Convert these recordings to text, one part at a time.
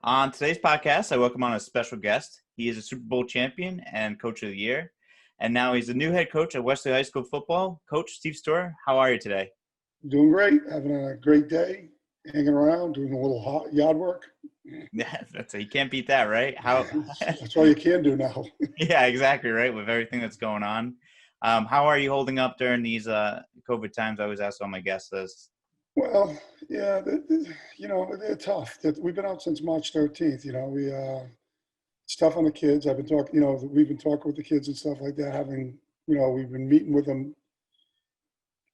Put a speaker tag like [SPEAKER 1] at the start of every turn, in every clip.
[SPEAKER 1] On today's podcast, I welcome on a special guest. He is a Super Bowl champion and Coach of the Year, and now he's the new head coach at Westerly High School football. Coach Steve Stoehr, how are you today?
[SPEAKER 2] Doing great, having a great day, hanging around, doing a little hot yard work.
[SPEAKER 1] Yeah, you can't beat that, right? How?
[SPEAKER 2] That's all you can do now.
[SPEAKER 1] Yeah, exactly, right. With everything that's going on, how are you holding up during these COVID times? I always ask all my guests this.
[SPEAKER 2] Well, yeah, they're tough. We've been out since March 13th. It's tough on the kids. I've been talking, we've been talking with the kids and stuff like that. We've been meeting with them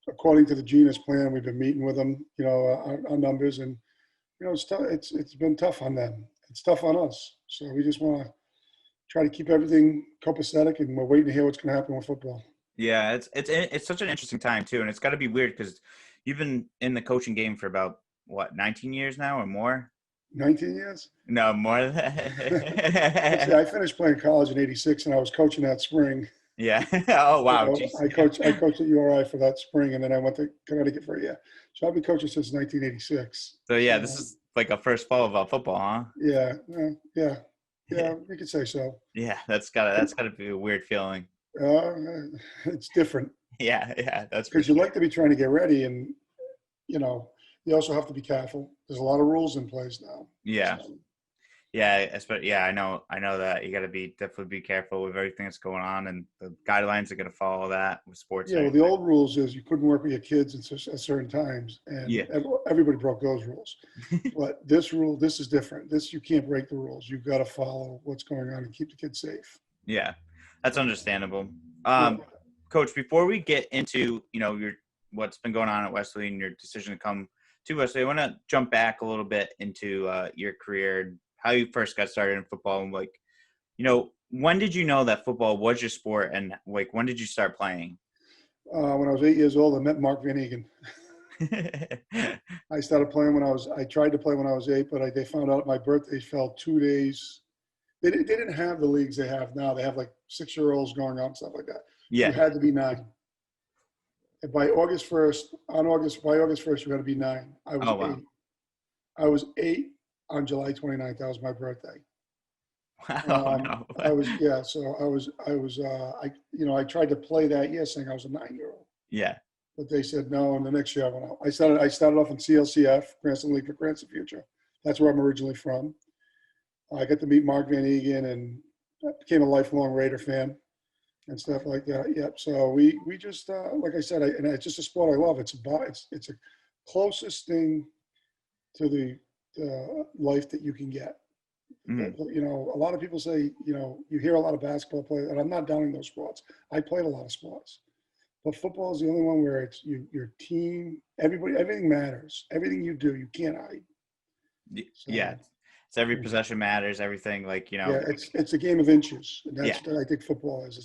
[SPEAKER 2] according to the Genius plan. We've been meeting with them, our numbers, and it's tough. It's been tough on them. It's tough on us. So we just want to try to keep everything copacetic, and we're waiting to hear what's going to happen with football.
[SPEAKER 1] Yeah, it's such an interesting time too, and it's got to be weird because you've been in the coaching game for about 19 years now or more.
[SPEAKER 2] 19 years?
[SPEAKER 1] No, more than that.
[SPEAKER 2] I finished playing college in '86, and I was coaching that spring.
[SPEAKER 1] Yeah. Oh wow.
[SPEAKER 2] I coached at URI for that spring, and then I went to Connecticut for a year. So I've been coaching since 1986.
[SPEAKER 1] So yeah, this is like a first fall of football, huh?
[SPEAKER 2] Yeah, we could say so.
[SPEAKER 1] Yeah, that's gotta be a weird feeling.
[SPEAKER 2] It's different.
[SPEAKER 1] Yeah, that's
[SPEAKER 2] because you like to be trying to get ready, and you also have to be careful. There's a lot of rules in place now.
[SPEAKER 1] Yeah.
[SPEAKER 2] So.
[SPEAKER 1] Yeah, I know that you got to definitely be careful with everything that's going on, and the guidelines are going to follow that with sports.
[SPEAKER 2] Yeah, well, the old rules is you couldn't work with your kids at certain times, and everybody broke those rules. But this is different. You can't break the rules. You've got to follow what's going on and keep the kids safe.
[SPEAKER 1] Yeah, that's understandable. Coach, before we get into what's been going on at Wesley and your decision to come to Wesley, I want to jump back a little bit into your career, how you first got started in football, and when did you know that football was your sport, and when did you start playing?
[SPEAKER 2] When I was 8 years old, I met Mark Van Egan. I started playing I tried to play when I was 8, but they found out my birthday fell 2 days. They didn't have the leagues they have now. They have like 6-year-olds going out and stuff like that.
[SPEAKER 1] Yeah.
[SPEAKER 2] You had to be 9. And by August 1st, you had to be 9. I was 8.
[SPEAKER 1] Wow.
[SPEAKER 2] I was 8 on July 29th. That was my birthday.
[SPEAKER 1] Wow.
[SPEAKER 2] I tried to play that year saying I was a 9-year-old.
[SPEAKER 1] Yeah.
[SPEAKER 2] But they said no, and the next year I went out. I started off in CLCF, Cranston League for Cranston Future. That's where I'm originally from. I got to meet Mark Van Egan, and I became a lifelong Raider fan and stuff like that. Yep. So we just like I said, and it's just a sport I love. It's a closest thing to the life that you can get. Mm. A lot of people say, you hear a lot of basketball players, and I'm not downing those sports. I played a lot of sports, but football is the only one where it's your team, everything matters. Everything you do, you can't hide.
[SPEAKER 1] So, yeah. It's every possession matters, everything
[SPEAKER 2] Yeah, it's a game of inches. And that's what I think football is.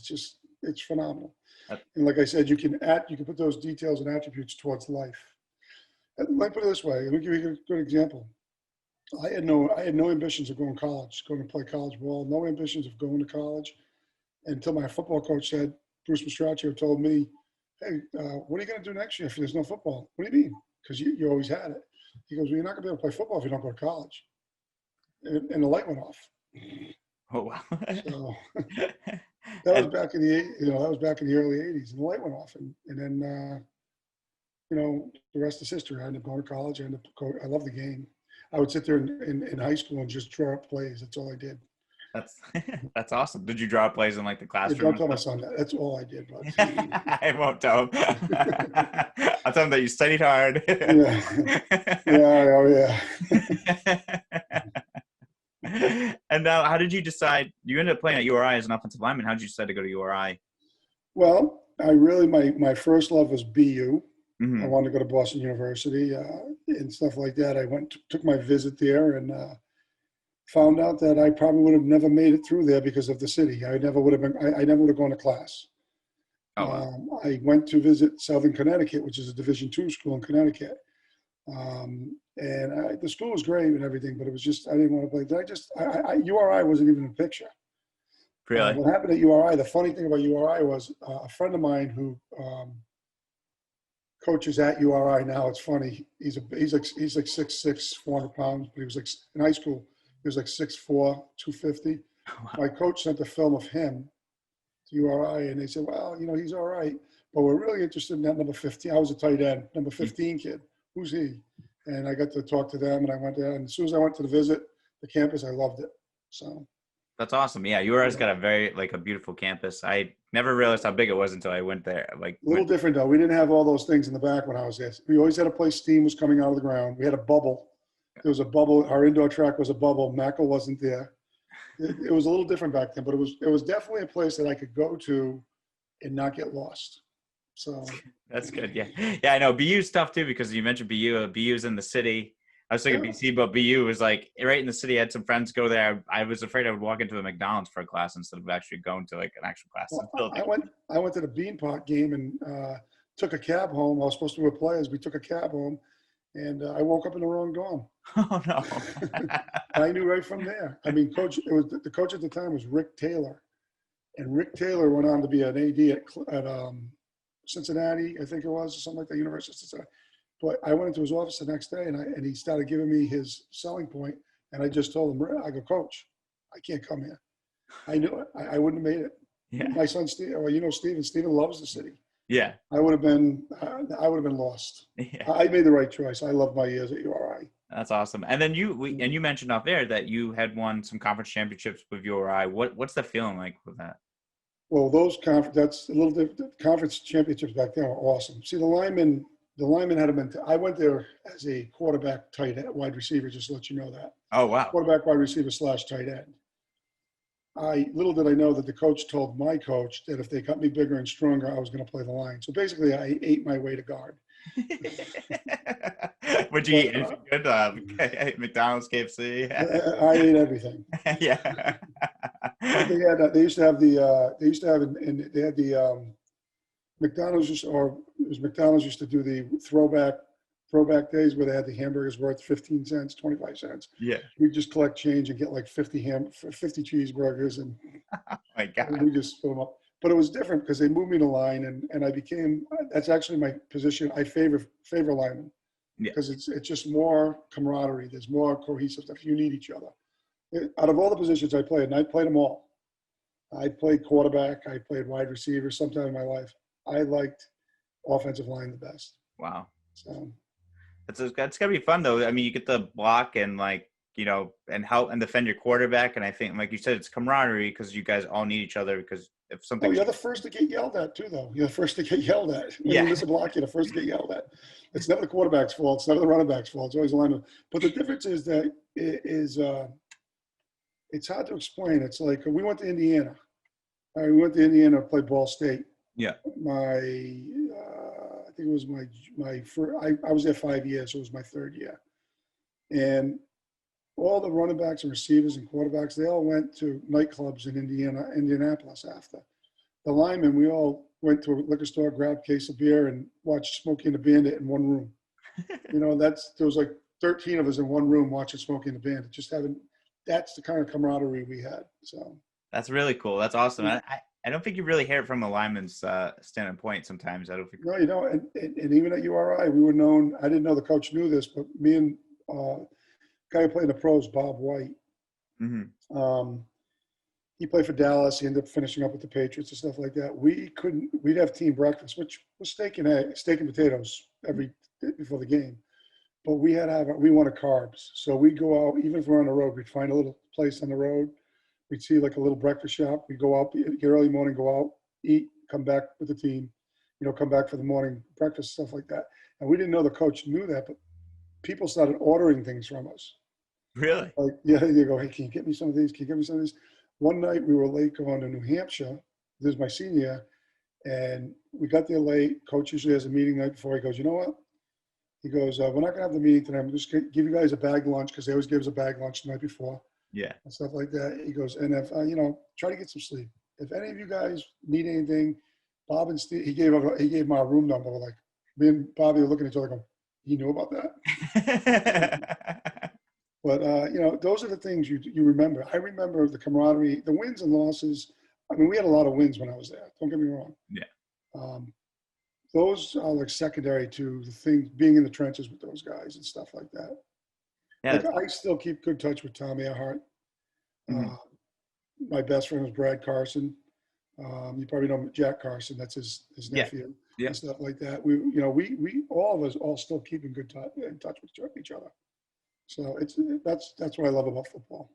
[SPEAKER 2] It's phenomenal. And like I said, you can put those details and attributes towards life. And let me put it this way. Let me give you a good example. I had no ambitions of going to college, going to play college ball, no ambitions of going to college until my football coach said, Bruce Mastraccio told me, hey, what are you going to do next year if there's no football? What do you mean? Because you always had it. He goes, well, you're not going to be able to play football if you don't go to college. And the light went off.
[SPEAKER 1] Oh wow!
[SPEAKER 2] So that was back in the early '80s, and the light went off, and then the rest is history. I ended up going to college. I love the game. I would sit there in high school and just draw up plays. That's all I did.
[SPEAKER 1] That's awesome. Did you draw up plays in the classroom?
[SPEAKER 2] Don't tell my son that. That's all I did. But
[SPEAKER 1] I won't tell him. I'll tell him that you studied hard.
[SPEAKER 2] Oh yeah.
[SPEAKER 1] And now, how did you decide? You ended up playing at URI as an offensive lineman. How did you decide to go to URI?
[SPEAKER 2] Well, my first love was BU.
[SPEAKER 1] Mm-hmm.
[SPEAKER 2] I wanted to go to Boston University and stuff like that. I took my visit there and found out that I probably would have never made it through there because of the city. I never would have gone to class.
[SPEAKER 1] Oh, wow.
[SPEAKER 2] I went to visit Southern Connecticut, which is a Division II school in Connecticut. And the school was great and everything, but it was just, I didn't want to play. URI wasn't even in the picture.
[SPEAKER 1] Really?
[SPEAKER 2] What happened at URI, the funny thing about URI was a friend of mine who coaches at URI now. It's funny. He's like 6'6", 400 pounds, but he was in high school. He was like 6'4", 250.
[SPEAKER 1] Wow.
[SPEAKER 2] My coach sent a film of him to URI, and they said, well, he's all right, but we're really interested in that number 15. I was a tight end, number 15 kid. Who's he? And I got to talk to them, and I went there. And as soon as I went to the campus, I loved it. So
[SPEAKER 1] That's awesome. Yeah, UR's got a beautiful campus. I never realized how big it was until I went there.
[SPEAKER 2] A little different though. We didn't have all those things in the back when I was there. We always had a place steam was coming out of the ground. We had a bubble. There was a bubble. Our indoor track was a bubble. Mackle wasn't there. It was a little different back then, but it was definitely a place that I could go to and not get lost. So
[SPEAKER 1] that's good. Yeah. Yeah, I know. BU's tough too, because you mentioned BU. BU's in the city. I was thinking BC, but BU was like right in the city. I had some friends go there. I was afraid I would walk into a McDonald's for a class instead of actually going to like an actual class.
[SPEAKER 2] Well, I went to the Beanpot game and took a cab home. I was supposed to be with players. We took a cab home, and I woke up in the wrong dorm.
[SPEAKER 1] Oh no!
[SPEAKER 2] I knew right from there. I mean, the coach at the time was Rick Taylor, and Rick Taylor went on to be an AD at Cincinnati, I think it was, or something like that, University of Cincinnati. But I went into his office the next day, and he started giving me his selling point, and I just told him, I go, Coach, I can't come here. I knew it. I wouldn't have made it.
[SPEAKER 1] Yeah.
[SPEAKER 2] My son, Steve, well, Steven loves the city.
[SPEAKER 1] Yeah.
[SPEAKER 2] I would have been lost.
[SPEAKER 1] Yeah.
[SPEAKER 2] I made the right choice. I love my years at URI.
[SPEAKER 1] That's awesome. And then you mentioned off there that you had won some conference championships with URI. What's the feeling like with that?
[SPEAKER 2] Well, that's a little different. Conference championships back then were awesome. See, the linemen had a mentality. I went there as a quarterback, tight end, wide receiver, just to let you know that.
[SPEAKER 1] Oh, wow.
[SPEAKER 2] Quarterback, wide receiver / tight end. Little did I know that the coach told my coach that if they got me bigger and stronger, I was going to play the line. So basically, I ate my way to guard.
[SPEAKER 1] Would you eat anything good? McDonald's, KFC?
[SPEAKER 2] I ate everything.
[SPEAKER 1] Yeah.
[SPEAKER 2] They used to have McDonald's used to do the throwback days where they had the hamburgers worth 15 cents, 25 cents.
[SPEAKER 1] Yeah.
[SPEAKER 2] We'd just collect change and get like 50 cheeseburgers, and
[SPEAKER 1] oh my God.
[SPEAKER 2] we just fill them up. But it was different because they moved me to line, and I became, that's actually my position. I favor linemen because it's just more camaraderie. There's more cohesive stuff. You need each other. Out of all the positions I played, and I played them all. I played quarterback. I played wide receiver sometime in my life. I liked offensive line the best.
[SPEAKER 1] Wow.
[SPEAKER 2] So
[SPEAKER 1] that's gonna be fun though. I mean, you get to block and and help and defend your quarterback. And I think, like you said, it's camaraderie because you guys all need each other. Because if something,
[SPEAKER 2] you're the first to get yelled at too, though. You're the first to get yelled at. When you miss a block, you're the first to get yelled at. It's never the quarterback's fault. It's never the running back's fault. It's always the lineman. But the difference is that it's hard to explain. It's like we went to Indiana. We went to Indiana to play Ball State.
[SPEAKER 1] Yeah.
[SPEAKER 2] I think it was my first. I was there 5 years. So it was my third year, and all the running backs and receivers and quarterbacks, they all went to nightclubs in Indianapolis after. The linemen, we all went to a liquor store, grabbed a case of beer, and watched Smokey and the Bandit in one room. There was like 13 of us in one room watching Smokey and the Bandit. That's the kind of camaraderie we had. So
[SPEAKER 1] that's really cool. That's awesome. I don't think you really hear it from a lineman's standpoint sometimes. I don't think.
[SPEAKER 2] No, and even at URI, we were known. I didn't know the coach knew this, but me and guy who played in the pros, Bob White. Mm-hmm. He played for Dallas. He ended up finishing up with the Patriots and stuff like that. We'd have team breakfast, which was steak and potatoes before the game. But we wanted carbs. So we'd go out, even if we're on the road, we'd find a little place on the road. We'd see like a little breakfast shop. We'd go out, get early morning, go out, eat, come back with the team, come back for the morning breakfast, stuff like that. And we didn't know the coach knew that, but people started ordering things from us.
[SPEAKER 1] Really?
[SPEAKER 2] Like, yeah, you go, hey, can you get me some of these? Can you get me some of these? One night we were late going to New Hampshire. This is my senior. And we got there late. Coach usually has a meeting the night before. He goes, you know what? He goes, we're not going to have the meeting tonight. I'm just going to give you guys a bag lunch because they always give us a bag lunch the night before.
[SPEAKER 1] Yeah.
[SPEAKER 2] And stuff like that. He goes, and if, try to get some sleep. If any of you guys need anything, Bob and Steve, he gave my room number. Like, me and Bobby were looking at each other going, he knew about that? But, those are the things you remember. I remember the camaraderie, the wins and losses. I mean, we had a lot of wins when I was there. Don't get me wrong.
[SPEAKER 1] Yeah.
[SPEAKER 2] Those are like secondary to the thing, being in the trenches with those guys and stuff like that.
[SPEAKER 1] Yeah.
[SPEAKER 2] Like I still keep good touch with Tommy Earhart.
[SPEAKER 1] Mhm.
[SPEAKER 2] Uh, my best friend was Brad Carson. You probably know Jack Carson. That's his
[SPEAKER 1] Yeah.
[SPEAKER 2] nephew
[SPEAKER 1] Yeah.
[SPEAKER 2] and stuff like that. We all of us all still keep in in touch with each other. So that's what I love about football.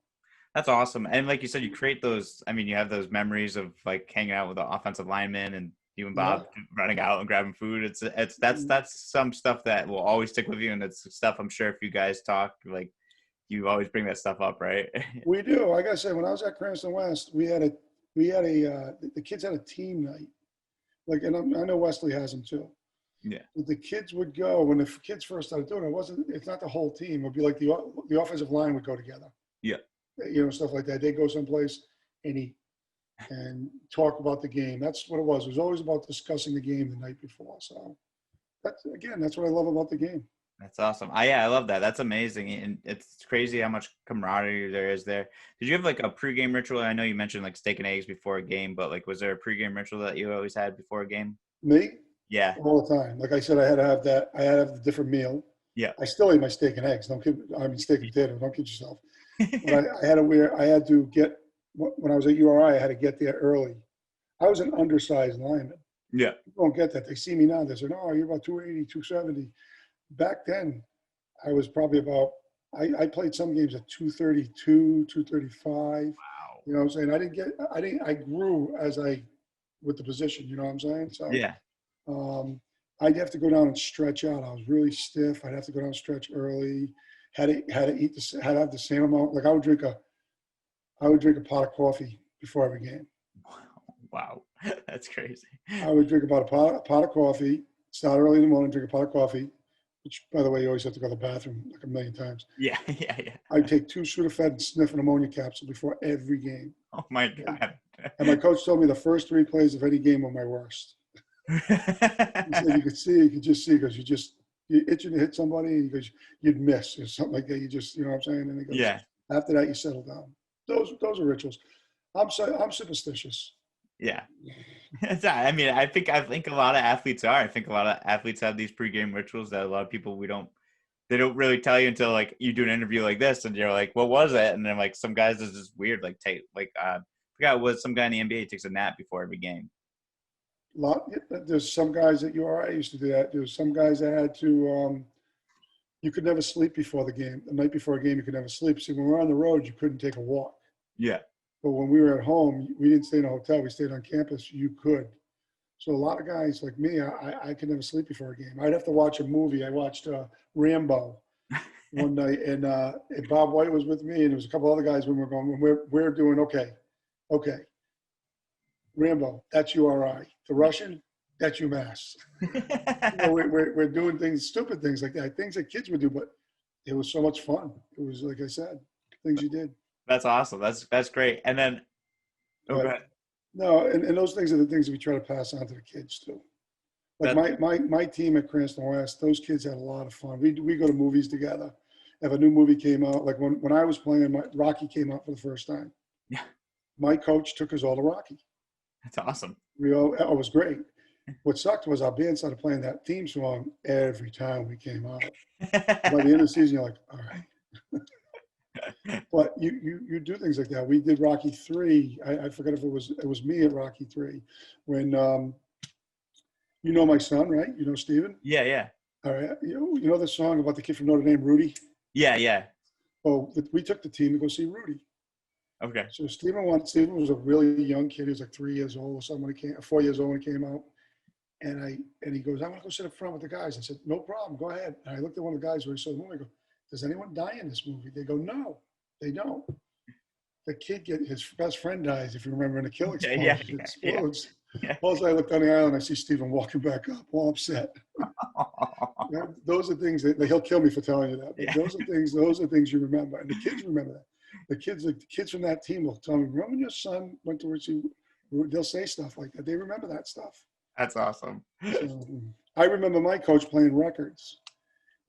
[SPEAKER 1] That's awesome. And like you said, you create those. I mean, you have those memories of like hanging out with the offensive linemen and you and
[SPEAKER 2] Yeah.
[SPEAKER 1] Bob running out and grabbing food. That's some stuff that will always stick with you, and it's stuff I'm sure if you guys talk, like you always bring that stuff up, right?
[SPEAKER 2] We do. Like I said, when I was at Cranston West, we had the kids had a team night. Like, and I know Wesley has them too.
[SPEAKER 1] Yeah.
[SPEAKER 2] But the kids would go when the kids first started doing it. It's not the whole team. It would be like the offensive line would go together.
[SPEAKER 1] Yeah.
[SPEAKER 2] Stuff like that. They'd go someplace and eat and talk about the game. That's what it was. It was always about discussing the game the night before. So that's what I love about the game.
[SPEAKER 1] That's awesome. Yeah, I love that. That's amazing. And it's crazy how much camaraderie there is there. Did you have like a pregame ritual? I know you mentioned like steak and eggs before a game, but like, was there a pregame ritual that you always had before a game?
[SPEAKER 2] Me,
[SPEAKER 1] Yeah.
[SPEAKER 2] all the time. Like I said, I had to have that. I had to have the different meal.
[SPEAKER 1] Yeah.
[SPEAKER 2] I still eat my steak and eggs. Steak and potato. Don't kid yourself. But I had to get, when I was at URI, I had to get there early. I was an undersized lineman.
[SPEAKER 1] Yeah.
[SPEAKER 2] People don't get that. They see me now. They say, no, you're about 280, 270. Back then, I was probably I played some games at 232, 235.
[SPEAKER 1] Wow.
[SPEAKER 2] You know what I'm saying? I grew with the position, you know what I'm saying? So
[SPEAKER 1] Yeah.
[SPEAKER 2] I'd have to go down and stretch out. I was really stiff. I'd have to go down and stretch early. Had to have the same amount. Like I would drink a pot of coffee before every game.
[SPEAKER 1] Wow. That's crazy.
[SPEAKER 2] I would drink about a pot of coffee, start early in the morning, drink a pot of coffee, which, by the way, you always have to go to the bathroom like a million times.
[SPEAKER 1] Yeah. Yeah. Yeah.
[SPEAKER 2] I'd take 2 Sudafed and sniff an ammonia capsule before every game.
[SPEAKER 1] Oh my God.
[SPEAKER 2] And my coach told me the first 3 plays of any game were my worst. He said you could just see because you itching to hit somebody and because you'd miss or something like that. You know what I'm saying? And he goes,
[SPEAKER 1] Yeah.
[SPEAKER 2] after that, you settle down. Those are rituals. I'm superstitious.
[SPEAKER 1] Yeah. I mean, I think a lot of athletes are. I think a lot of athletes have these pregame rituals that a lot of people they don't really tell you until like you do an interview like this and you're like, what was it? And then like some guys is just weird, like I forgot what some guy in the NBA takes a nap before every game.
[SPEAKER 2] There's some guys at URI used to do that. There's some guys that had to. You could never sleep before the game. The night before a game, you could never sleep. See, when we were on the road, you couldn't take a walk.
[SPEAKER 1] Yeah.
[SPEAKER 2] But when we were at home, we didn't stay in a hotel. We stayed on campus. You could. So a lot of guys like me, I could never sleep before a game. I'd have to watch a movie. I watched Rambo one night, and Bob White was with me, and there was a couple other guys when we're doing okay. Rambo, that's URI. The Russian, that's UMass. We're doing stupid things like that, things that kids would do, but it was so much fun. It was, like I said, things you did.
[SPEAKER 1] That's awesome. That's great. And then, go ahead.
[SPEAKER 2] No, and those things are the things that we try to pass on to the kids too. Like my team at Cranston West, those kids had a lot of fun. We go to movies together. If a new movie came out, like when I was playing, Rocky came out for the first time.
[SPEAKER 1] Yeah.
[SPEAKER 2] My coach took us all to Rocky.
[SPEAKER 1] That's awesome.
[SPEAKER 2] It was great. What sucked was our band started playing that theme song every time we came out. By the end of the season, you're like, all right. But you do things like that. We did Rocky 3. I forget if it was me at Rocky 3 when you know my son, right? You know Steven?
[SPEAKER 1] Yeah, yeah.
[SPEAKER 2] All right. You know the song about the kid from Notre Dame, Rudy?
[SPEAKER 1] Yeah, yeah.
[SPEAKER 2] Well, we took the team to go see Rudy.
[SPEAKER 1] Okay.
[SPEAKER 2] So Steven was a really young kid. He was like 3 years old or something when he came, 4 years old when he came out. And he goes, I want to go sit up front with the guys. I said, no problem, go ahead. And I looked at one of the guys where he saw the movie. I go, does anyone die in this movie? They go, no, they don't. The kid his best friend dies, if you remember, in the kill explosion. It explodes.
[SPEAKER 1] Yeah.
[SPEAKER 2] Also, I look down the aisle and I see Steven walking back up, all upset. Those are things that he'll kill me for telling you that. But those are things you remember, and the kids remember that. The kids from that team will tell me, remember when your son went to see? They'll say stuff like that. They remember that stuff.
[SPEAKER 1] That's awesome.
[SPEAKER 2] So, I remember my coach playing records.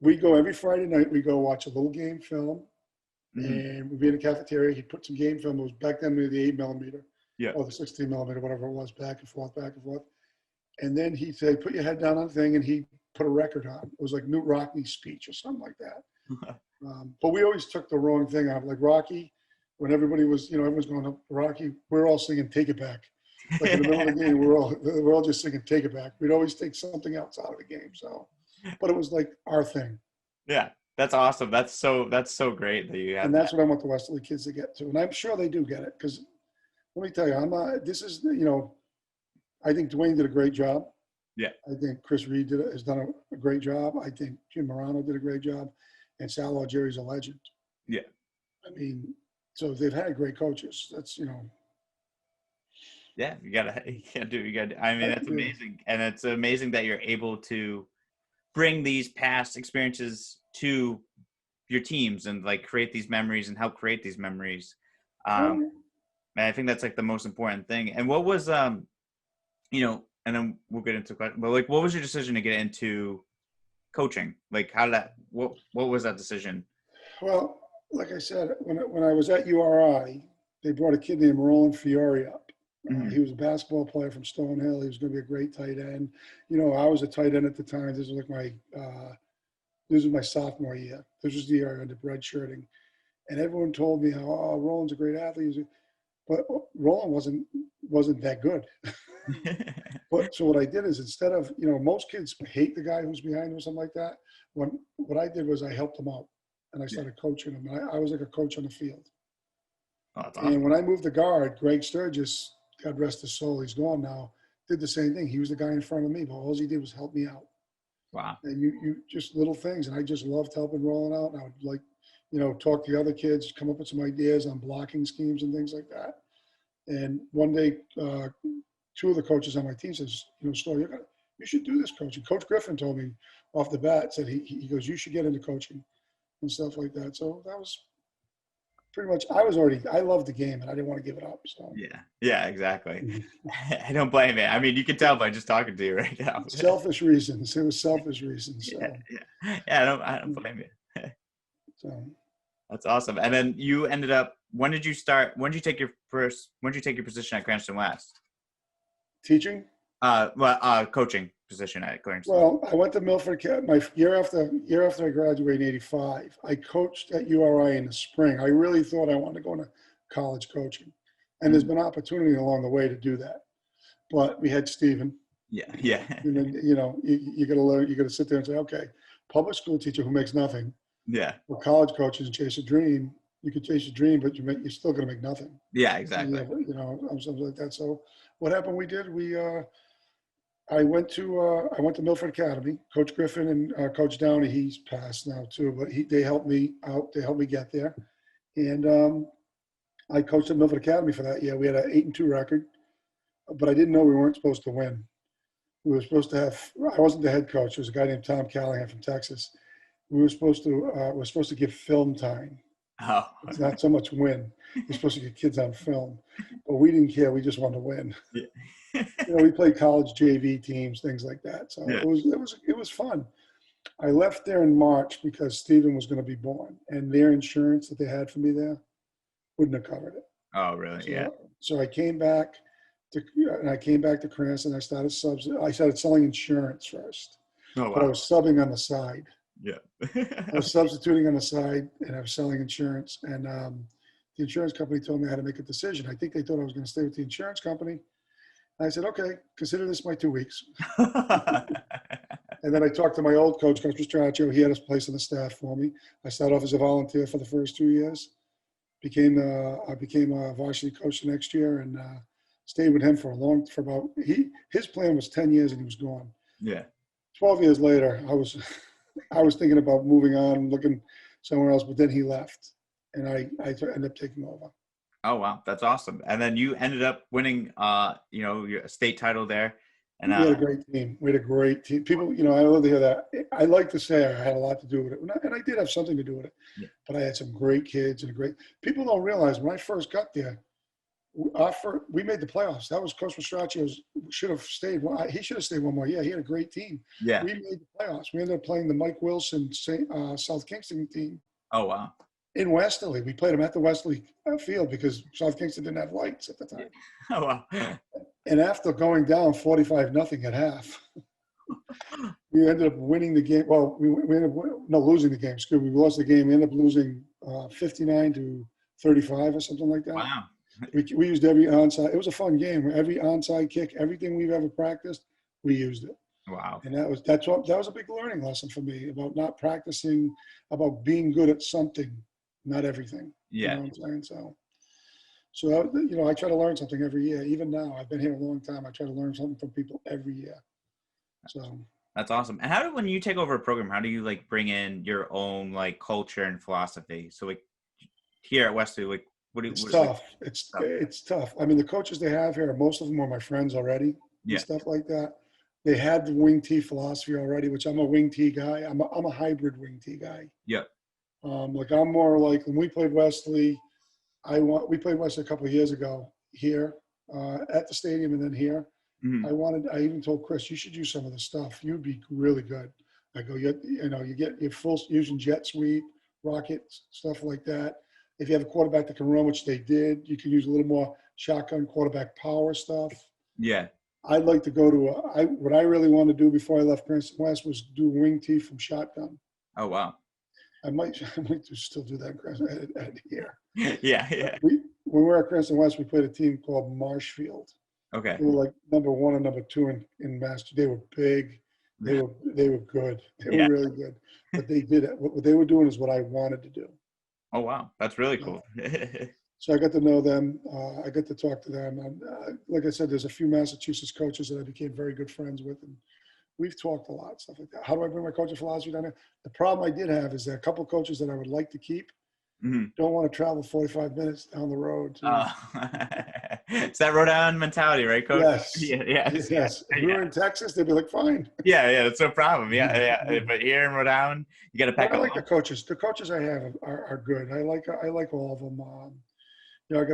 [SPEAKER 2] We go every Friday night. We go watch a little game film, and we'd be in the cafeteria. He'd put some game film. It was back then maybe the 8mm, or the 16mm, whatever it was, back and forth. And then he'd say, "Put your head down on the thing," and he put a record on. It was like Newt Rockney's speech or something like that. But we always took the wrong thing out. Like Rocky, when everybody was, everyone's going to Rocky, we're all singing "Take It Back." Like in the middle of the game, we're all just singing "Take It Back." We'd always take something else out of the game. So, but it was like our thing.
[SPEAKER 1] Yeah, that's awesome. That's so great that you have
[SPEAKER 2] And that's
[SPEAKER 1] that.
[SPEAKER 2] what I want the Westerly kids to get to. And I'm sure they do get it. Because let me tell you, this is, I think Dwayne did a great job.
[SPEAKER 1] Yeah.
[SPEAKER 2] I think Chris Reed has done a great job. I think Jim Morano did a great job. And Sal Algieri's a legend.
[SPEAKER 1] Yeah.
[SPEAKER 2] I mean, so they've had great coaches. That's,
[SPEAKER 1] Yeah, you gotta I mean, that's amazing. And it's amazing that you're able to bring these past experiences to your teams and like create these memories and help create these memories. And I think that's like the most important thing. And what was and then we'll get into questions, but like what was your decision to get into coaching? Like what was that decision?
[SPEAKER 2] Well, like I said, when I was at URI, they brought a kid named Roland Fiore up.
[SPEAKER 1] Mm-hmm.
[SPEAKER 2] He was a basketball player from Stonehill. He was going to be a great tight end. I was a tight end at the time. This was my sophomore year. This was the year I ended up redshirting. And everyone told me how, Roland's a great athlete. But Roland wasn't that good. But so what I did is instead of, most kids hate the guy who's behind them or something like that. What I did was I helped him out and I started coaching him. And I was like a coach on the field.
[SPEAKER 1] Oh, that's awesome.
[SPEAKER 2] And when I moved the guard, Greg Sturgis, God rest his soul, he's gone now, did the same thing. He was the guy in front of me, but all he did was help me out.
[SPEAKER 1] Wow.
[SPEAKER 2] And you just little things. And I just loved helping Roland out. And I would like, talk to the other kids, come up with some ideas on blocking schemes and things like that. And one day, two of the coaches on my team says, Stoehr, you should do this coaching. Coach Griffin told me off the bat, said he goes, you should get into coaching and stuff like that. So that was pretty much, I loved the game and I didn't want to give it up. So
[SPEAKER 1] yeah, exactly. I don't blame it. I mean, you can tell by just talking to you right now.
[SPEAKER 2] Selfish reasons. It was selfish reasons. So.
[SPEAKER 1] Yeah. I don't blame you.
[SPEAKER 2] So
[SPEAKER 1] that's awesome. And then you ended up. When did you take your position at Cranston West?
[SPEAKER 2] Teaching?
[SPEAKER 1] Coaching position at Cranston.
[SPEAKER 2] Well, I went to Milford. My year after I graduated in '85, I coached at URI in the spring. I really thought I wanted to go into college coaching, and there's been opportunity along the way to do that. But we had Stephen.
[SPEAKER 1] Yeah.
[SPEAKER 2] And then you got to learn. You got to sit there and say, okay, public school teacher who makes nothing.
[SPEAKER 1] Yeah.
[SPEAKER 2] Well, college coaches and chase a dream. You could chase a dream, but you're still going to make nothing.
[SPEAKER 1] Yeah, exactly.
[SPEAKER 2] Something like that. So what happened? I went to Milford Academy. Coach Griffin and Coach Downey, he's passed now too, but they helped me out. They helped me get there. And I coached at Milford Academy for that year. We had an 8-2 record, but I didn't know we weren't supposed to win. We were supposed to have, I wasn't the head coach. There was a guy named Tom Callahan from Texas. We were supposed to give film time.
[SPEAKER 1] Oh.
[SPEAKER 2] It's not so much win. You're supposed to get kids on film, but we didn't care. We just wanted to win.
[SPEAKER 1] Yeah.
[SPEAKER 2] We played college JV teams, things like that. So it was fun. I left there in March because Stephen was going to be born, and their insurance that they had for me there wouldn't have covered it.
[SPEAKER 1] Oh, really?
[SPEAKER 2] So I came back to Cranston. I started selling insurance first.
[SPEAKER 1] Oh, wow.
[SPEAKER 2] But I was subbing on the side.
[SPEAKER 1] Yeah.
[SPEAKER 2] I was substituting on the side, and I was selling insurance. And the insurance company told me I had to make a decision. I think they thought I was going to stay with the insurance company. I said, okay, consider this my 2 weeks. And then I talked to my old coach, Coach Mastraccio. He had a place on the staff for me. I started off as a volunteer for the first 2 years. I became a varsity coach the next year, and stayed with him his plan was 10 years and he was gone.
[SPEAKER 1] Yeah.
[SPEAKER 2] 12 years later, I was thinking about moving on, looking somewhere else, but then he left, and I ended up taking over.
[SPEAKER 1] Oh, wow. That's awesome. And then you ended up winning, your state title there. And
[SPEAKER 2] we had a great team. We had a great team. People, I love to hear that. I like to say I had a lot to do with it, and I did have something to do with it. Yeah. But I had some great kids people don't realize when I first got there, we made the playoffs. That was Coach Mastraccio should have stayed. He should have stayed one more year. He had a great team.
[SPEAKER 1] Yeah.
[SPEAKER 2] We made the playoffs. We ended up playing the Mike Wilson South Kingston team.
[SPEAKER 1] Oh, wow.
[SPEAKER 2] In Westerly. We played them at the Westerly field because South Kingston didn't have lights at the time.
[SPEAKER 1] Oh, wow.
[SPEAKER 2] And after going down 45-0 at half, We ended up winning the game. Well, we ended up losing the game. Excuse me. We lost the game. We ended up losing 59-35 or something like that.
[SPEAKER 1] Wow.
[SPEAKER 2] We used every onside. It was a fun game. Every onside kick, everything we've ever practiced, we used it.
[SPEAKER 1] Wow.
[SPEAKER 2] And that was a big learning lesson for me about not practicing, about being good at something, not everything.
[SPEAKER 1] Yeah.
[SPEAKER 2] You know what I'm saying? So you know, I try to learn something every year. Even now, I've been here a long time. I try to learn something from people every year. So
[SPEAKER 1] that's awesome. And when you take over a program, how do you like bring in your own like culture and philosophy? So like here at Westerly, like
[SPEAKER 2] it's tough. It's tough. I mean, the coaches they have here, most of them are my friends already and stuff like that. They had the wing T philosophy already, which I'm a wing T guy. I'm a hybrid wing T guy.
[SPEAKER 1] Yeah.
[SPEAKER 2] Like I'm more like when we played Westerly, we played Westerly a couple of years ago here at the stadium and then here.
[SPEAKER 1] Mm-hmm.
[SPEAKER 2] I even told Chris, you should use some of the stuff. You'd be really good. I go, you get your full using jet sweep, rocket, stuff like that. If you have a quarterback that can run, which they did, you can use a little more shotgun quarterback power stuff.
[SPEAKER 1] Yeah.
[SPEAKER 2] I'd like to go to what I really wanted to do before I left Princeton West was do wing T from shotgun.
[SPEAKER 1] Oh, wow.
[SPEAKER 2] I might still do that at here.
[SPEAKER 1] Yeah.
[SPEAKER 2] When we were at Princeton West, we played a team called Marshfield.
[SPEAKER 1] Okay.
[SPEAKER 2] They were like number 1 and number 2 in Master. They were big. They were good. They were really good. But they did it. What they were doing is what I wanted to do.
[SPEAKER 1] Oh, wow. That's really cool.
[SPEAKER 2] So I got to know them. I got to talk to them. And like I said, there's a few Massachusetts coaches that I became very good friends with. And we've talked a lot, stuff like that. How do I bring my coaching philosophy down there? The problem I did have is that a couple of coaches that I would like to keep don't want to travel 45 minutes down the road.
[SPEAKER 1] It's that Rhode Island mentality, right, Coach?
[SPEAKER 2] Yes.
[SPEAKER 1] Yes.
[SPEAKER 2] If we were in Texas, they'd be like, fine.
[SPEAKER 1] Yeah, that's no problem. Yeah. But here in Rhode Island, you got to pack
[SPEAKER 2] I like the coaches. The coaches I have are good. I like all of them. I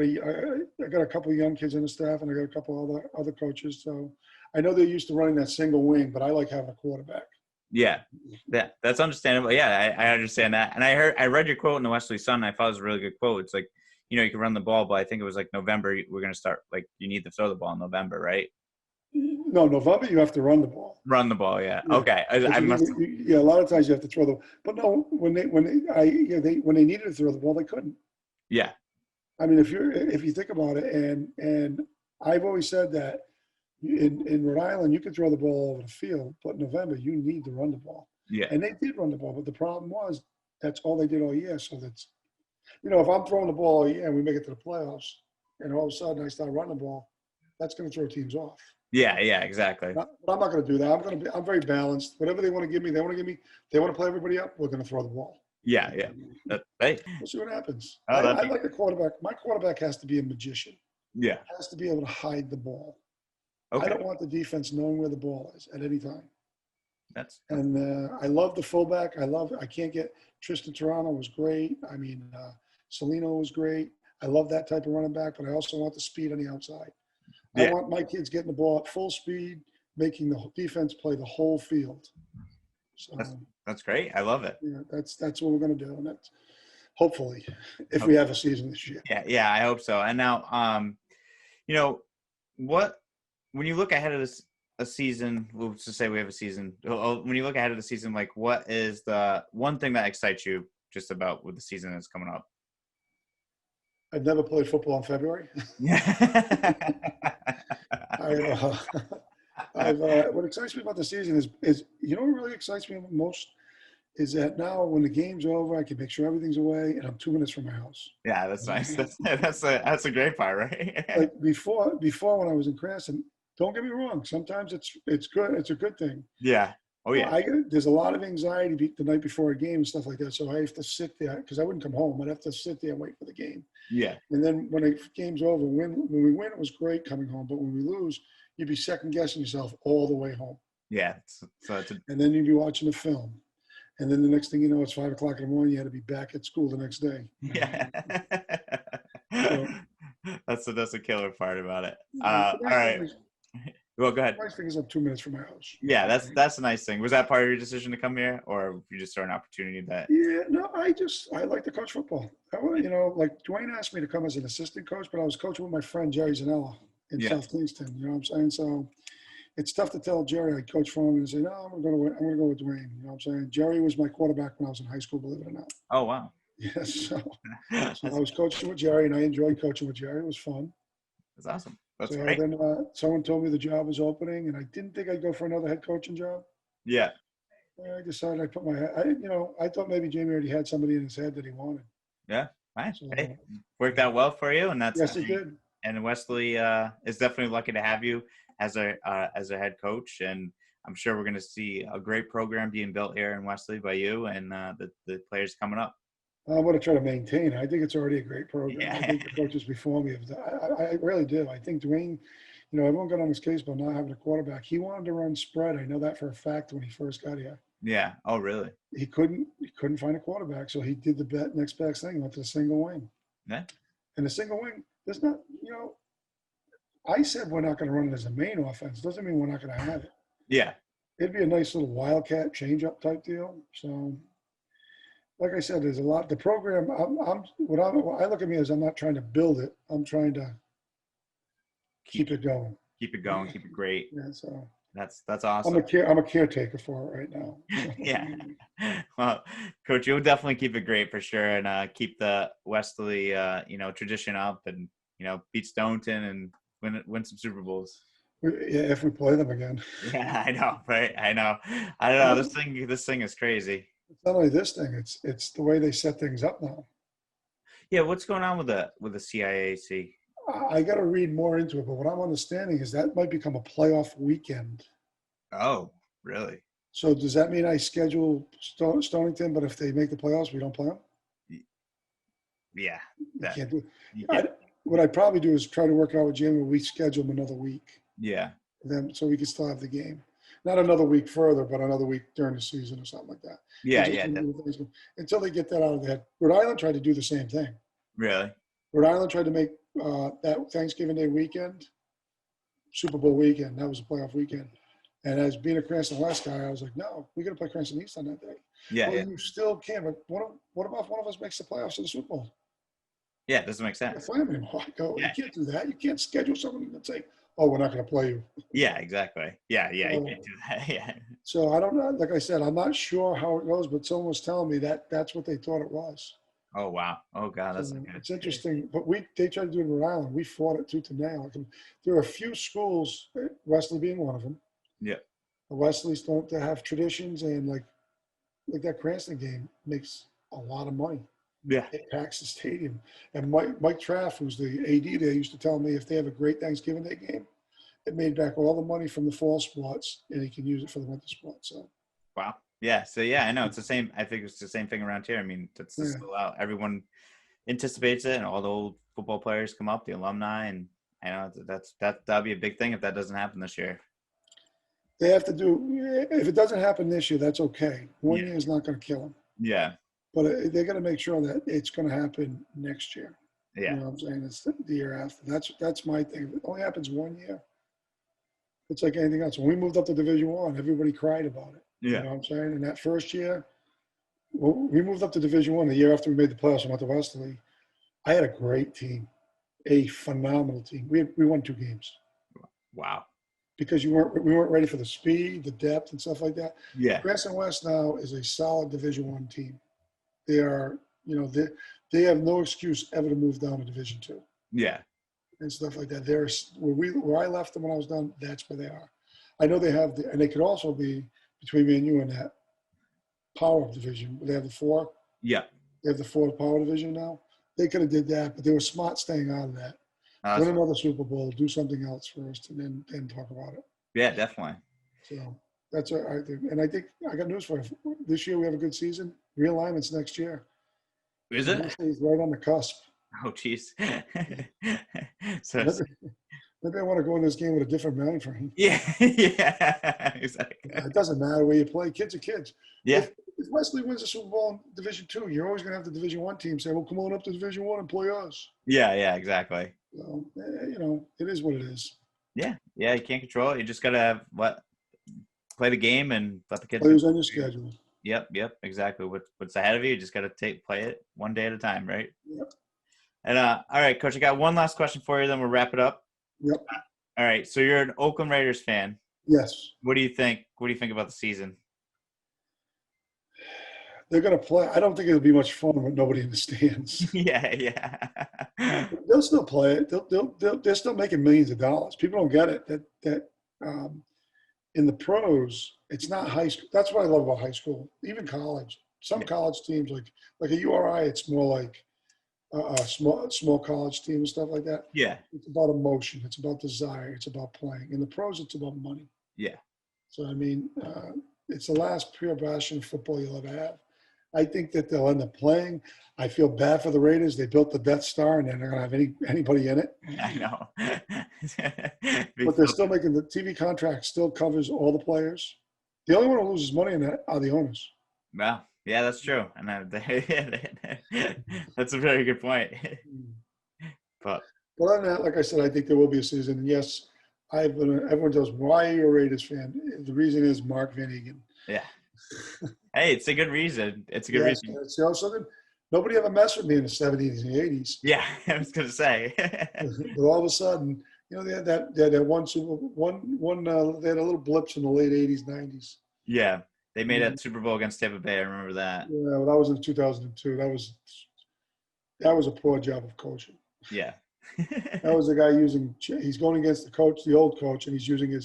[SPEAKER 2] got a couple of young kids in the staff, and I got a couple other coaches. So I know they're used to running that single wing, but I like having a quarterback.
[SPEAKER 1] Yeah, that's understandable. Yeah, I understand that. And I read your quote in the Westerly Sun. And I thought it was a really good quote. It's like, you can run the ball, but I think it was like November. We're going to start, like, you need to throw the ball in November, right?
[SPEAKER 2] No, November you have to run the ball.
[SPEAKER 1] Run the ball, yeah. Okay, I must.
[SPEAKER 2] Yeah, a lot of times you have to throw the. But no, when they needed to throw the ball, they couldn't.
[SPEAKER 1] Yeah.
[SPEAKER 2] I mean, if you think about it, and I've always said that in Rhode Island you can throw the ball over the field, but in November you need to run the ball.
[SPEAKER 1] Yeah.
[SPEAKER 2] And they did run the ball, but the problem was that's all they did all year. So that's, if I'm throwing the ball all year and we make it to the playoffs, and all of a sudden I start running the ball, that's going to throw teams off.
[SPEAKER 1] Yeah, exactly.
[SPEAKER 2] But I'm not going to do that. I'm very balanced. Whatever they want to give me, they want to play everybody up, we're going to throw the ball.
[SPEAKER 1] Yeah. Hey.
[SPEAKER 2] We'll see what happens.
[SPEAKER 1] Oh,
[SPEAKER 2] I like the quarterback. My quarterback has to be a magician.
[SPEAKER 1] Yeah.
[SPEAKER 2] Has to be able to hide the ball.
[SPEAKER 1] Okay.
[SPEAKER 2] I don't want the defense knowing where the ball is at any time.
[SPEAKER 1] And
[SPEAKER 2] I love the fullback. I can't get Tristan Toronto was great. I mean, Salino was great. I love that type of running back, but I also want the speed on the outside. I want my kids getting the ball at full speed, making the defense play the whole field. So
[SPEAKER 1] that's great. I love it.
[SPEAKER 2] Yeah, that's what we're going to do, and that's hopefully if we have a season this year.
[SPEAKER 1] Yeah, I hope so. And now, when you look ahead of a season, we'll just say we have a season. When you look ahead of the season, like, what is the one thing that excites you just about with the season that's coming up?
[SPEAKER 2] I've never played football in February. What excites me about the season is what really excites me most is that now when the game's over, I can make sure everything's away, and I'm 2 minutes from my house.
[SPEAKER 1] Yeah, that's nice. That's a great part, right?
[SPEAKER 2] Like before when I was in Cranston, don't get me wrong. Sometimes it's good. It's a good thing.
[SPEAKER 1] Yeah. Oh yeah.
[SPEAKER 2] There's a lot of anxiety the night before a game and stuff like that. So I have to sit there because I wouldn't come home. I'd have to sit there and wait for the game.
[SPEAKER 1] Yeah.
[SPEAKER 2] And then when the game's over, when we win, it was great coming home. But when we lose, you'd be second guessing yourself all the way home.
[SPEAKER 1] Yeah.
[SPEAKER 2] And then you'd be watching the film. And then the next thing you know, it's 5 o'clock in the morning. You had to be back at school the next day.
[SPEAKER 1] Yeah. So, that's a killer part about it. All right. Well, go ahead.
[SPEAKER 2] The nice thing is I'm 2 minutes from my house.
[SPEAKER 1] Yeah, that's a nice thing. Was that part of your decision to come here, or you just saw an opportunity that?
[SPEAKER 2] Yeah, no, I like to coach football. Like Dwayne asked me to come as an assistant coach, but I was coaching with my friend Jerry Zanella in South Kingston. You know what I'm saying? So, it's tough to tell Jerry I coach for him and say, no, I'm gonna go with Dwayne. You know what I'm saying? Jerry was my quarterback when I was in high school, believe it or not.
[SPEAKER 1] Oh, wow.
[SPEAKER 2] Yes. So I
[SPEAKER 1] That's,
[SPEAKER 2] was coaching with Jerry, and I enjoyed coaching with Jerry. It was fun.
[SPEAKER 1] that's awesome. That's
[SPEAKER 2] So
[SPEAKER 1] great.
[SPEAKER 2] then someone told me the job was opening, and I didn't think I'd go for another head coaching job.
[SPEAKER 1] Yeah.
[SPEAKER 2] I decided I put my head. I thought maybe Jamie already had somebody in his head that he wanted.
[SPEAKER 1] Yeah. Fine.
[SPEAKER 2] So
[SPEAKER 1] Hey, worked out well for you, and
[SPEAKER 2] yes, it did.
[SPEAKER 1] and Wesley is definitely lucky to have you as a head coach, and I'm sure we're going to see a great program being built here in Wesley by you and the players coming up.
[SPEAKER 2] I'm going to try to maintain it. I think it's already a great program. I
[SPEAKER 1] Yeah.
[SPEAKER 2] think the coaches before me have done. I really do. I think Dwayne, everyone got on his case about not having a quarterback. He wanted to run spread. I know that for a fact when he first got here.
[SPEAKER 1] Yeah. Oh, really?
[SPEAKER 2] He couldn't find a quarterback, so he did the next best thing, went to the single wing.
[SPEAKER 1] Yeah.
[SPEAKER 2] And the single wing, there's not, I said we're not going to run it as a main offense. Doesn't mean we're not going to have it.
[SPEAKER 1] Yeah.
[SPEAKER 2] It'd be a nice little wildcat change-up type deal. So, like I said, there's a lot. The program, what I look at me as I'm not trying to build it. I'm trying to keep it going.
[SPEAKER 1] Keep it going. Keep it great.
[SPEAKER 2] Yeah. So
[SPEAKER 1] that's awesome.
[SPEAKER 2] I'm a caretaker for it right now.
[SPEAKER 1] Yeah. Well, Coach, you'll definitely keep it great for sure, and keep the Westerly, tradition up, and beat Stonington and win some Super Bowls.
[SPEAKER 2] Yeah, if we play them again.
[SPEAKER 1] Yeah, I know, right? I know. I don't know. This thing is crazy.
[SPEAKER 2] It's not only this thing; it's the way they set things up now.
[SPEAKER 1] Yeah, what's going on with the CIAC?
[SPEAKER 2] I got to read more into it, but what I'm understanding is that might become a playoff weekend.
[SPEAKER 1] Oh, really?
[SPEAKER 2] So does that mean I schedule Stonington, but if they make the playoffs, we don't play them?
[SPEAKER 1] Yeah.
[SPEAKER 2] You can't do it.
[SPEAKER 1] Yeah.
[SPEAKER 2] What I'd probably do is try to work out with Jim where we schedule them another week.
[SPEAKER 1] Yeah.
[SPEAKER 2] Then so we can still have the game. Not another week further, but another week during the season or something like that.
[SPEAKER 1] Yeah, yeah.
[SPEAKER 2] Until they get that out of their head. Rhode Island tried to do the same thing.
[SPEAKER 1] Really?
[SPEAKER 2] Rhode Island tried to make that Thanksgiving Day weekend, Super Bowl weekend. That was a playoff weekend. And as being a Cranston West guy, I was like, no, we got to play Cranston East on that day.
[SPEAKER 1] Yeah,
[SPEAKER 2] well,
[SPEAKER 1] yeah.
[SPEAKER 2] you still can, but what about if one of us makes the playoffs of the Super Bowl?
[SPEAKER 1] Yeah, it doesn't make sense.
[SPEAKER 2] Play them anymore. I go,
[SPEAKER 1] Yeah.
[SPEAKER 2] You can't do that. You can't schedule someone and say, oh, we're not going to play you.
[SPEAKER 1] Yeah, exactly. Yeah, you can't do that. Yeah.
[SPEAKER 2] So I don't know. Like I said, I'm not sure how it goes, but someone was telling me that that's what they thought it was.
[SPEAKER 1] Oh, wow. Oh, God, that's
[SPEAKER 2] It's interesting. But they tried to do it in Rhode Island. We fought it tooth and nail. There are a few schools, Wesley being one of them.
[SPEAKER 1] Yeah.
[SPEAKER 2] The Wesleys don't have traditions, and like that Cranston game makes a lot of money.
[SPEAKER 1] Yeah.
[SPEAKER 2] It packs the stadium. And Mike Traff, who's the AD there, used to tell me if they have a great Thanksgiving Day game, it made back all the money from the fall sports, and he can use it for the winter sports. So.
[SPEAKER 1] Wow. Yeah. So yeah, I know it's the same. I think it's the same thing around here. I mean, that's still out. Everyone anticipates it, and all the old football players come up, the alumni, and I know that'll be a big thing if that doesn't happen this year.
[SPEAKER 2] They have to do. If it doesn't happen this year, that's okay. One year is not going to kill them.
[SPEAKER 1] Yeah.
[SPEAKER 2] But they got to make sure that it's going to happen next year.
[SPEAKER 1] Yeah.
[SPEAKER 2] You know what I'm saying? It's the year after. That's my thing. If it only happens 1 year, it's like anything else. When we moved up to Division I, everybody cried about it.
[SPEAKER 1] Yeah.
[SPEAKER 2] You know what I'm saying? In that first year, we moved up to Division I the year after we made the playoffs and went to Westerly. I had a great team, a phenomenal team. We won 2 games.
[SPEAKER 1] Wow.
[SPEAKER 2] Because we weren't ready for the speed, the depth, and stuff like that.
[SPEAKER 1] Yeah.
[SPEAKER 2] Cranston West now is a solid Division I team. They are, they have no excuse ever to move down to Division II.
[SPEAKER 1] Yeah.
[SPEAKER 2] And stuff like that. Where I left them when I was done, that's where they are. I know they have, and they could also be between me and you in that power division. They have the 4.
[SPEAKER 1] Yeah.
[SPEAKER 2] They have the 4 power division now. They could have did that, but they were smart staying out of that. Win another Super Bowl, do something else first, and then talk about it.
[SPEAKER 1] Yeah, definitely.
[SPEAKER 2] So that's what I think. And I think I got news for you. This year we have a good season. Realignment's next year.
[SPEAKER 1] Is it?
[SPEAKER 2] He's right on the cusp.
[SPEAKER 1] Oh, jeez. So
[SPEAKER 2] maybe I want to go in this game with a different mind frame.
[SPEAKER 1] Yeah, yeah, exactly.
[SPEAKER 2] It doesn't matter where you play. Kids are kids.
[SPEAKER 1] Yeah.
[SPEAKER 2] If Wesley wins the Super Bowl in Division II, you're always going to have the Division I team say, well, come on up to Division I and play us.
[SPEAKER 1] Yeah, exactly.
[SPEAKER 2] So, it is what it is.
[SPEAKER 1] Yeah, you can't control it. You just got to play the game and let the kids.
[SPEAKER 2] Play who's on your schedule.
[SPEAKER 1] Yep, exactly. What's ahead of you just got to play it one day at a time, right?
[SPEAKER 2] Yep.
[SPEAKER 1] And all right, Coach, I got one last question for you, then we'll wrap it up.
[SPEAKER 2] Yep.
[SPEAKER 1] All right, so you're an Oakland Raiders fan.
[SPEAKER 2] Yes.
[SPEAKER 1] What do you think? What do you think about the season?
[SPEAKER 2] They're going to play. I don't think it'll be much fun with nobody in the stands.
[SPEAKER 1] Yeah, yeah.
[SPEAKER 2] They'll still play it. They're still making millions of dollars. People don't get it that um, in the pros, it's not high school. That's what I love about high school, even college. Some
[SPEAKER 1] Yeah.
[SPEAKER 2] college teams, like a URI, it's more like a small college team and stuff like that.
[SPEAKER 1] Yeah.
[SPEAKER 2] It's about emotion. It's about desire. It's about playing. In the pros, it's about money.
[SPEAKER 1] Yeah.
[SPEAKER 2] So I mean, it's the last pure passion of football you'll ever have. I think that they'll end up playing. I feel bad for the Raiders. They built the Death Star, and they're not going to have anybody in it.
[SPEAKER 1] I know.
[SPEAKER 2] But they're still making the TV contract still covers all the players. The only one who loses money in that are the owners.
[SPEAKER 1] Well, yeah, that's true. And that's a very good point. But
[SPEAKER 2] other than that, like I said, I think there will be a season. And yes, everyone goes, why are you a Raiders fan? The reason is Mark Van Eegen.
[SPEAKER 1] yeah. Hey, it's a good reason. It's a good reason.
[SPEAKER 2] You know something? Nobody ever messed with me in the 70s and 80s.
[SPEAKER 1] Yeah, I was gonna say.
[SPEAKER 2] But all of a sudden, you know, they had that they had a little blips in the late 80s, 90s.
[SPEAKER 1] Yeah, they made a Super Bowl against Tampa Bay. I remember that.
[SPEAKER 2] Yeah, well, that was in 2002. That was a poor job of coaching.
[SPEAKER 1] Yeah.
[SPEAKER 2] That was the guy he's going against the old coach, and he's using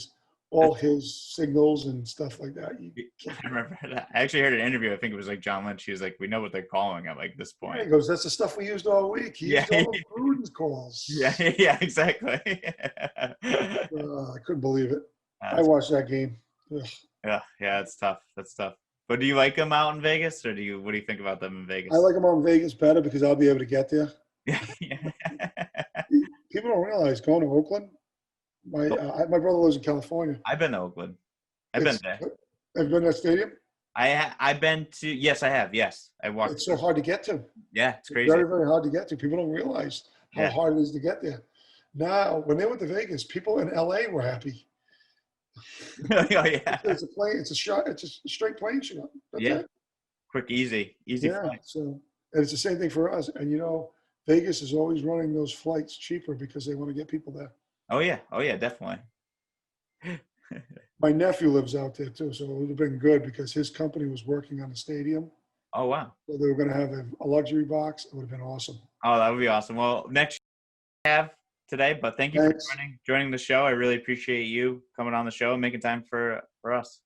[SPEAKER 2] all his signals and stuff like that.
[SPEAKER 1] I remember that. I actually heard an interview. I think it was like John Lynch. He was like, "We know what they're calling at like this point."
[SPEAKER 2] He goes, "That's the stuff we used all week." He used all those Gruden's calls.
[SPEAKER 1] Yeah, yeah, exactly.
[SPEAKER 2] I couldn't believe it. I watched that game. Ugh.
[SPEAKER 1] Yeah, it's tough. That's tough. But do you like them out in Vegas, or what do you think about them in Vegas?
[SPEAKER 2] I like them out in Vegas better because I'll be able to get there.
[SPEAKER 1] Yeah.
[SPEAKER 2] People don't realize going to Oakland. My brother lives in California.
[SPEAKER 1] I've been to Oakland. I've been there.
[SPEAKER 2] Have you been to that stadium?
[SPEAKER 1] I've been to. Yes, I have. Yes, I walked.
[SPEAKER 2] It's so hard to get to.
[SPEAKER 1] Yeah, it's crazy.
[SPEAKER 2] Very, very hard to get to. People don't realize how hard it is to get there. Now, when they went to Vegas, people in LA were happy.
[SPEAKER 1] Oh yeah.
[SPEAKER 2] It's a plane. It's a shot. It's a straight plane shot. That's it.
[SPEAKER 1] Quick, easy flight.
[SPEAKER 2] So, and it's the same thing for us. And you know, Vegas is always running those flights cheaper because they want to get people there.
[SPEAKER 1] Oh yeah, definitely.
[SPEAKER 2] My nephew lives out there too, so it would have been good because his company was working on the stadium.
[SPEAKER 1] Oh wow.
[SPEAKER 2] So they were going to have a luxury box. It would have been awesome.
[SPEAKER 1] Oh, that would be awesome. Well, next have today, but thank you for joining the show. I really appreciate you coming on the show and making time for us.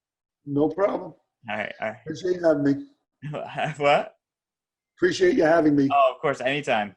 [SPEAKER 2] No problem.
[SPEAKER 1] All right.
[SPEAKER 2] Appreciate you having me.
[SPEAKER 1] What?
[SPEAKER 2] Appreciate you having me.
[SPEAKER 1] Oh, of course, anytime.